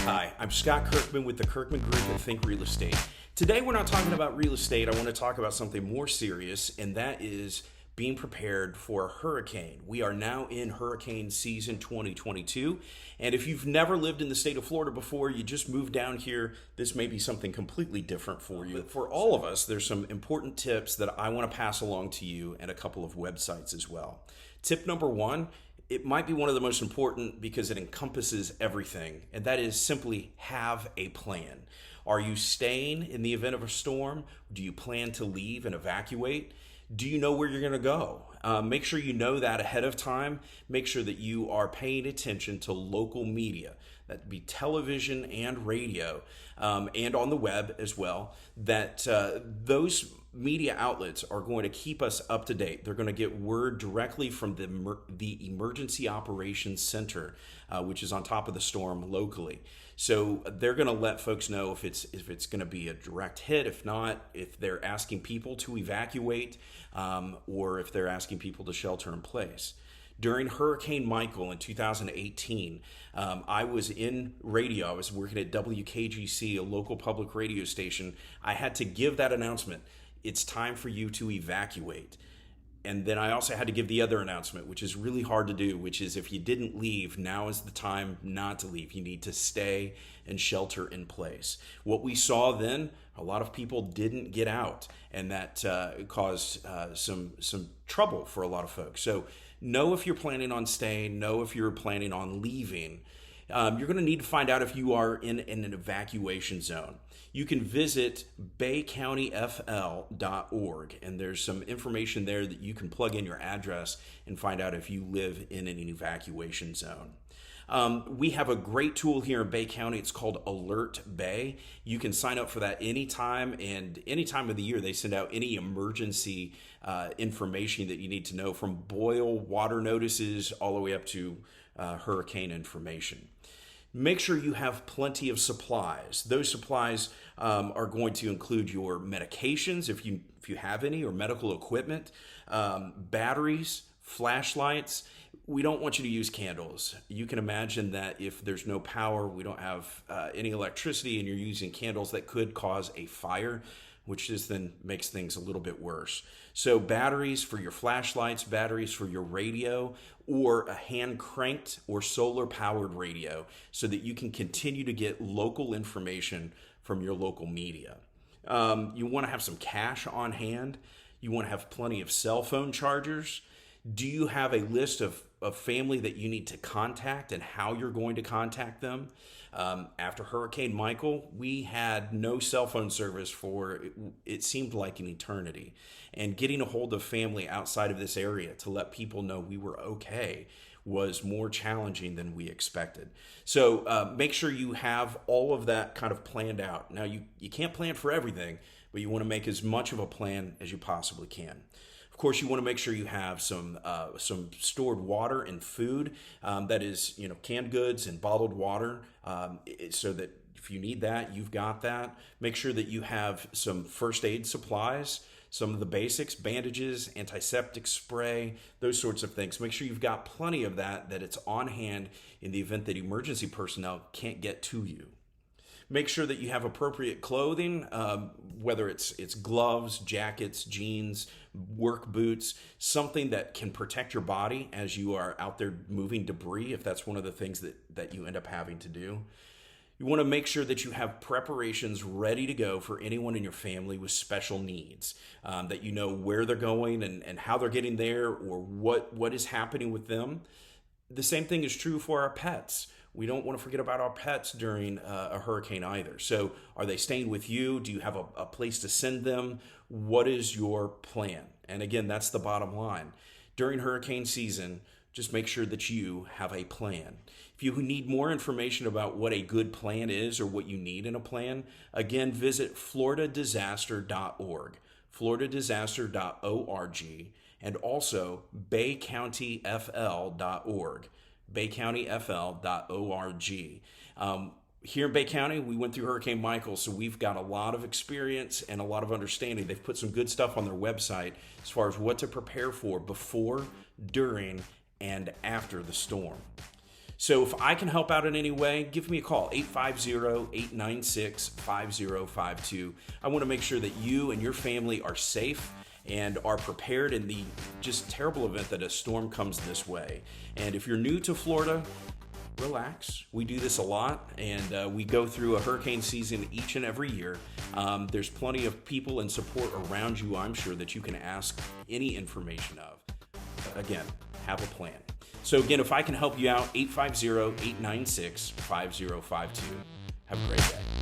Hi, I'm Scott Kirkman with the Kirkman Group at Think Real Estate. Today we're not talking about real estate. I want to talk about something more serious, and that is being prepared for a hurricane. We are now in hurricane season 2022, and if you've never lived in the state of Florida before, you just moved down here, this may be something completely different for you. But for all of us, there's some important tips that I want to pass along to you and a couple of websites as well. Tip number one, it might be one of the most important because it encompasses everything, and that is simply have a plan. Are you staying in the event of a storm? Do you plan to leave and evacuate? Do you know where you're going to go? Make sure you know that ahead of time. Make sure that you are paying attention to local media. That'd be television and radio, and on the web as well. That those media outlets are going to keep us up to date. They're going to get word directly from the Emergency Operations Center, which is on top of the storm locally. So they're going to let folks know if it's going to be a direct hit, if not, if they're asking people to evacuate, or if they're asking people to shelter in place. During Hurricane Michael in 2018, I was in radio. I was working at WKGC, a local public radio station. I had to give that announcement. It's time for you to evacuate. And then I also had to give the other announcement, which is really hard to do, which is if you didn't leave, now is the time not to leave. You need to stay and shelter in place. What we saw then, a lot of people didn't get out, and that caused some trouble for a lot of folks. So know if you're planning on staying, know if you're planning on leaving. You're going to need to find out if you are in an evacuation zone. You can visit baycountyfl.org, and there's some information there that you can plug in your address and find out if you live in an evacuation zone. We have a great tool here in Bay County. It's called Alert Bay. You can sign up for that anytime, and any time of the year they send out any emergency information that you need to know, from boil water notices all the way up to hurricane information. Make sure you have plenty of supplies. Those supplies are going to include your medications, if you have any, or medical equipment, batteries, flashlights. We don't want you to use candles. You can imagine that if there's no power, we don't have any electricity, and you're using candles, that could cause a fire, which just then makes things a little bit worse. So batteries for your flashlights, batteries for your radio, or a hand cranked or solar powered radio, so that you can continue to get local information from your local media. You want to have some cash on hand. You want to have plenty of cell phone chargers. Do you have a list of family that you need to contact and how you're going to contact them? After Hurricane Michael, we had no cell phone service for, it seemed like an eternity. And getting a hold of family outside of this area to let people know we were okay was more challenging than we expected. So make sure you have all of that kind of planned out. Now, you can't plan for everything, but you want to make as much of a plan as you possibly can. Of course, you want to make sure you have some stored water and food, that is, canned goods and bottled water, so that if you need that, you've got that. Make sure that you have some first aid supplies, some of the basics, bandages, antiseptic spray, those sorts of things. Make sure you've got plenty of that it's on hand in the event that emergency personnel can't get to you. Make sure that you have appropriate clothing, whether it's gloves, jackets, jeans, work boots, something that can protect your body as you are out there moving debris, if that's one of the things that you end up having to do. You want to make sure that you have preparations ready to go for anyone in your family with special needs, that you know where they're going and how they're getting there, or what is happening with them. The same thing is true for our pets. We don't want to forget about our pets during a hurricane either. So are they staying with you? Do you have a place to send them? What is your plan? And again, that's the bottom line. During hurricane season, just make sure that you have a plan. If you need more information about what a good plan is or what you need in a plan, again, visit floridadisaster.org, floridadisaster.org, and also baycountyfl.org. baycountyfl.org. Here in Bay County, we went through Hurricane Michael, so we've got a lot of experience and a lot of understanding. They've put some good stuff on their website as far as what to prepare for before, during, and after the storm. So if I can help out in any way, give me a call, 850-896-5052. I want to make sure that you and your family are safe and are prepared in the just terrible event that a storm comes this way. And if you're new to Florida, relax. We do this a lot, and we go through a hurricane season each and every year. There's plenty of people and support around you, I'm sure, that you can ask any information of. Again, have a plan. So again, if I can help you out, 850-896-5052. Have a great day.